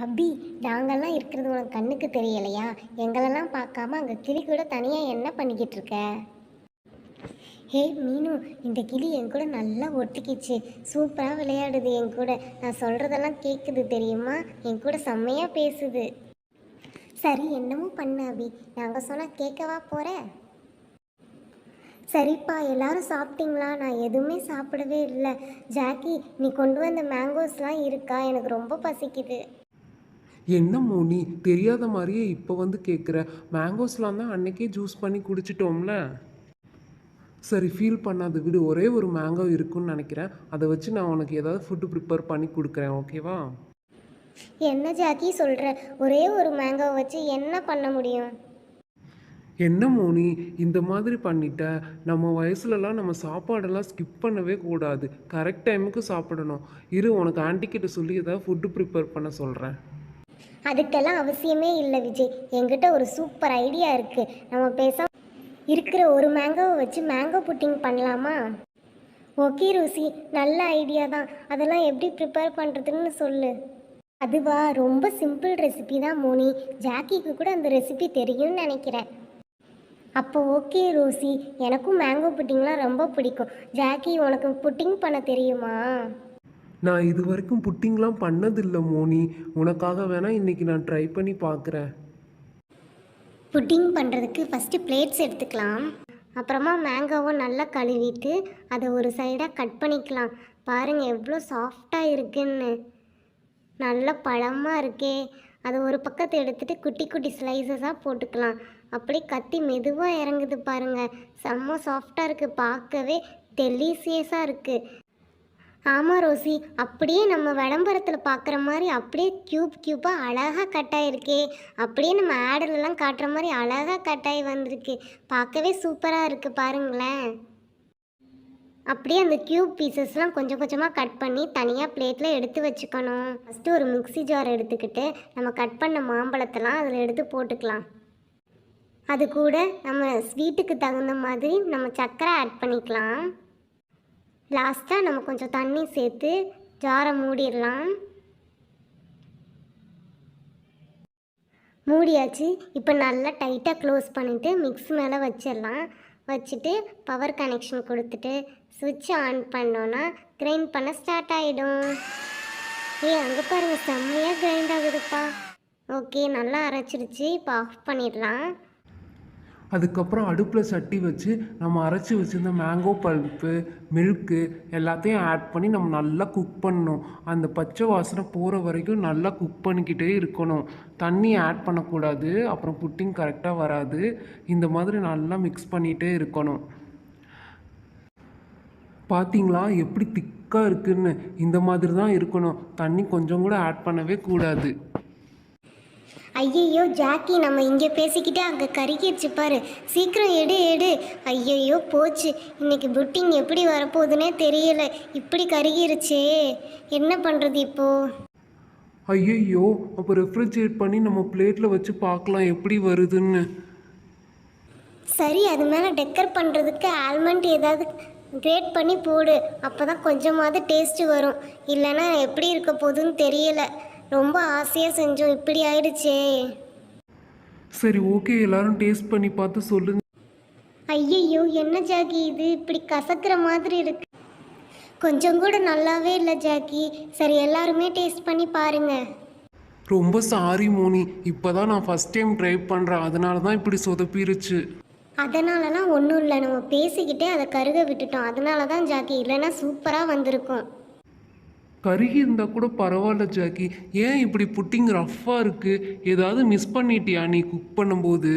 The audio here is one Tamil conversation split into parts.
அபி, நாங்கள்லாம் இருக்கிறது உனக்கு கண்ணுக்கு தெரியலையா? எங்களெல்லாம் பார்க்காம அங்கே கிளி கூட தனியாக என்ன பண்ணிக்கிட்டு இருக்க? ஹே மீனு, இந்த கிளி என் கூட நல்லா ஒட்டிக்கிச்சு. சூப்பராக விளையாடுது என் கூட. நான் சொல்கிறதெல்லாம் கேட்குது தெரியுமா? என் கூட செம்மையாக பேசுது. சரி, என்னமோ பண்ண அபி. நாங்கள் சொன்னால் கேட்கவா போகிற? சரிப்பா, எல்லாரும் சாப்பிட்டீங்களா? நான் எதுவுமே சாப்பிடவே இல்லை. ஜாக்கி, நீ கொண்டு வந்த மேங்கோஸ்லாம் இருக்கா? எனக்கு ரொம்ப பசிக்குது. என்ன மோனி தெரியாத மாதிரியே இப்போ வந்து கேட்குற? மேங்கோஸ்லாம் தான் அன்னைக்கே ஜூஸ் பண்ணி குடிச்சிட்டோம்ல. சரி, ஃபீல் பண்ணாத விடு. ஒரே ஒரு மேங்கோ இருக்குன்னு நினைக்கிறேன். அதை வச்சு நான் உனக்கு ஏதாவது ஃபுட்டு ப்ரிப்பேர் பண்ணி கொடுக்குறேன், ஓகேவா? என்ன ஜாக்கி சொல்கிற? ஒரே ஒரு மேங்கோவை வச்சு என்ன பண்ண முடியும்? என்ன மோனி இந்த மாதிரி பண்ணிட்ட? நம்ம வயசுலலாம் நம்ம சாப்பாடெல்லாம் ஸ்கிப் பண்ணவே கூடாது. கரெக்ட் டைமுக்கு சாப்பிடணும். இரு, உனக்கு ஆன்ட்டிக்கிட்ட சொல்லி ஏதாவது ஃபுட்டு ப்ரிப்பேர் பண்ண சொல்கிறேன். அதுக்கெல்லாம் அவசியமே இல்லை விஜய். என்கிட்ட ஒரு சூப்பர் ஐடியா இருக்குது. நம்ம பேசாம இருக்கிற ஒரு மேங்கோவை வச்சு மேங்கோ புட்டிங் பண்ணலாமா? ஓகே ரோசி, நல்ல ஐடியா தான். அதெல்லாம் எப்படி ப்ரிப்பேர் பண்ணுறதுன்னு சொல்லு. அதுவா, ரொம்ப சிம்பிள் ரெசிபி தான் மோனி. ஜாக்கிக்கு கூட அந்த ரெசிபி தெரியும்னு நினைக்கிறேன். அப்போ ஓகே ரோசி, எனக்கும் மேங்கோ புட்டிங்லாம் ரொம்ப பிடிக்கும். ஜாக்கி, உனக்கு புட்டிங் பண்ண தெரியுமா? நான் இது வரைக்கும் புட்டிங்லாம் பண்ணதில்லை மோனி. உனக்காக வேணால் இன்றைக்கி நான் ட்ரை பண்ணி பார்க்குறேன். புட்டிங் பண்ணுறதுக்கு ஃபஸ்ட்டு பிளேட்ஸ் எடுத்துக்கலாம். அப்புறமா மேங்கோவை நல்லா கழுவிட்டு அதை ஒரு சைடாக கட் பண்ணிக்கலாம். பாருங்கள் எவ்வளோ சாஃப்டாக இருக்குன்னு. நல்ல பழமாக இருக்கே. அதை ஒரு பக்கத்தை எடுத்துகிட்டு குட்டி குட்டி ஸ்லைசஸாக போட்டுக்கலாம். அப்படியே கத்தி மெதுவாக இறங்குது பாருங்கள். செம்ம சாஃப்டாக இருக்குது, பார்க்கவே டெலிசியஸாக இருக்குது. ஆமாம் ரோசி, அப்படியே நம்ம விளம்பரத்தில் பார்க்குற மாதிரி அப்படியே க்யூப்பாக அழகாக கட்டாயிருக்கே. அப்படியே நம்ம ஆடலெலாம் காட்டுற மாதிரி அழகாக கட்டாயி வந்திருக்கு. பார்க்கவே சூப்பராக இருக்குது பாருங்களேன். அப்படியே அந்த க்யூப் பீசஸ்லாம் கொஞ்சம் கொஞ்சமாக கட் பண்ணி தனியாக பிளேட்டில் எடுத்து வச்சுக்கணும். ஃபஸ்ட்டு ஒரு மிக்ஸி ஜார் எடுத்துக்கிட்டு நம்ம கட் பண்ண மாம்பழத்தெல்லாம் அதில் எடுத்து போட்டுக்கலாம். அது கூட நம்ம ஸ்வீட்டுக்கு தகுந்த மாதிரி நம்ம சர்க்கரை ஆட் பண்ணிக்கலாம். லாஸ்ட்டாக நம்ம கொஞ்சம் தண்ணி சேர்த்து ஜாரை மூடிடலாம். மூடியாச்சு. இப்போ நல்லா டைட்டாக க்ளோஸ் பண்ணிவிட்டு மிக்ஸ் மேலே வச்சிடலாம். வச்சுட்டு பவர் கனெக்ஷன் கொடுத்துட்டு சுவிட்ச் ஆன் பண்ணோன்னா கிரைண்ட் பண்ண ஸ்டார்ட் ஆகிடும். அங்கே பாருங்கள், செம்மையாக கிரைண்ட் ஆகுதுப்பா. ஓகே, நல்லா அரைச்சிருச்சு. இப்போ ஆஃப் பண்ணிடலாம். அதுக்கப்புறம் அடுப்பில் சட்டி வச்சு நம்ம அரைச்சி வச்சுருந்த மேங்கோ பல்ப்பு, மில்க்கு எல்லாத்தையும் ஆட் பண்ணி நம்ம நல்லா குக் பண்ணணும். அந்த பச்சை வாசனை போகிற வரைக்கும் நல்லா குக் பண்ணிக்கிட்டே இருக்கணும். தண்ணி ஆட் பண்ணக்கூடாது, அப்புறம் புட்டிங் கரெக்டாக வராது. இந்த மாதிரி நல்லா மிக்ஸ் பண்ணிகிட்டே இருக்கணும். பார்த்தீங்களா எப்படி திக்காக இருக்குன்னு? இந்த மாதிரி தான் இருக்கணும். தண்ணி கொஞ்சம் கூட ஆட் பண்ணவே கூடாது. ஐயையோ ஜாக்கி, நம்ம இங்கே பேசிக்கிட்டே அங்கே கருகிடுச்சு பாரு. சீக்கிரம் எடு எடு. ஐயையோ போச்சு, இன்னைக்கு புட்டிங் எப்படி வரப்போகுதுன்னே தெரியல. இப்படி கருகிருச்சே, என்ன பண்ணுறது இப்போது? ஐயையோ, அப்போ ரெஃப்ரிஜரேட் பண்ணி நம்ம பிளேட்டில் வச்சு பார்க்கலாம் எப்படி வருதுன்னு. சரி, அது மேலே டெக்கர் பண்ணுறதுக்கு ஆல்மண்ட் ஏதாவது கிரேட் பண்ணி போடு. அப்போ தான் கொஞ்சமாவது டேஸ்ட்டு வரும். இல்லைன்னா எப்படி இருக்க போகுதுன்னு தெரியலை. ரொம்ப ஆசையாக செஞ்சோம், இப்படி ஆயிடுச்சே. சரி ஓகே, எல்லாரும் டேஸ்ட் பண்ணி பார்த்து சொல்லுங்க. ஐயையோ, என்ன ஜாக்கி இது இப்படி கசக்கிற மாதிரி இருக்கு? கொஞ்சம் கூட நல்லாவே இல்லை ஜாக்கி. சரி, எல்லாருமே டேஸ்ட் பண்ணி பாருங்க. ரொம்ப சாரி மோனி, இப்போதான் நான் ஃபர்ஸ்ட் டைம் ட்ரை பண்ணுறேன், அதனால தான் இப்படி சொதப்பிருச்சு. அதனாலலாம் ஒன்றும் இல்லை, நம்ம பேசிக்கிட்டே அதை கருக விட்டுட்டோம். அதனால தான் ஜாக்கி, இல்லைன்னா சூப்பராக வந்திருக்கும். கருகி இருந்தால் கூட பரவாயில்ல ஜாக்கி. ஏன் இப்படி புட்டிங் ரஃப்பாக இருக்குது? ஏதாவது மிஸ் பண்ணிட்டியா நீ குக் பண்ணும்போது?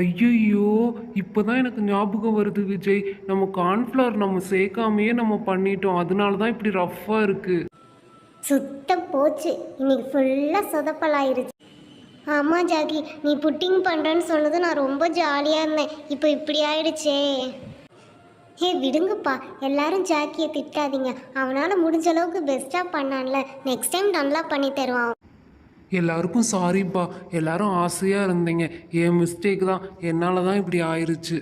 ஐயோ, இப்போ தான் எனக்கு ஞாபகம் வருது விஜய். நம்ம கார்ன்ஃப்ளவர் நம்ம சேர்க்காமையே நம்ம பண்ணிட்டோம், அதனால தான் இப்படி ரஃப்பாக இருக்குது. சுத்தம் போச்சு, இன்னைக்கு ஃபுல்லாக சொதப்பலாயிருச்சு. ஆமாம் ஜாக்கி, நீ புட்டிங் பண்ணுறேன்னு சொன்னது நான் ரொம்ப ஜாலியாக இருந்தேன். இப்போ இப்படி ஆயிடுச்சே. விடுங்கப்பா, எல்லாரும் ஜாக்கியை திட்டாதீங்க. அவனால் முடிஞ்ச அளவுக்கு பெஸ்ட்டாக பண்ணான்ல, நெக்ஸ்ட் டைம் நல்லா பண்ணி தருவான். எல்லாருக்கும் சாரிப்பா, எல்லாரும் ஆசையாக இருந்தீங்க. என் மிஸ்டேக் தான், என்னால் தான் இப்படி ஆயிடுச்சு.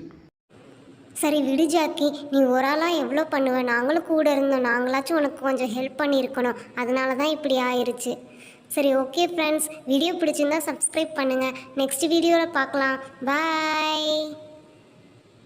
சரி விடு ஜாக்கி, நீ ஒரு ஆளாக எவ்வளோ பண்ணுவேன்? நாங்களும் கூட இருந்தோம், நாங்களாச்சும் உனக்கு கொஞ்சம் ஹெல்ப் பண்ணியிருக்கணும். அதனால தான் இப்படி ஆயிடுச்சு. சரி ஓகே ஃப்ரெண்ட்ஸ், வீடியோ பிடிச்சிருந்தா சப்ஸ்கிரைப் பண்ணுங்கள். நெக்ஸ்ட் வீடியோவில் பார்க்கலாம். பாய்.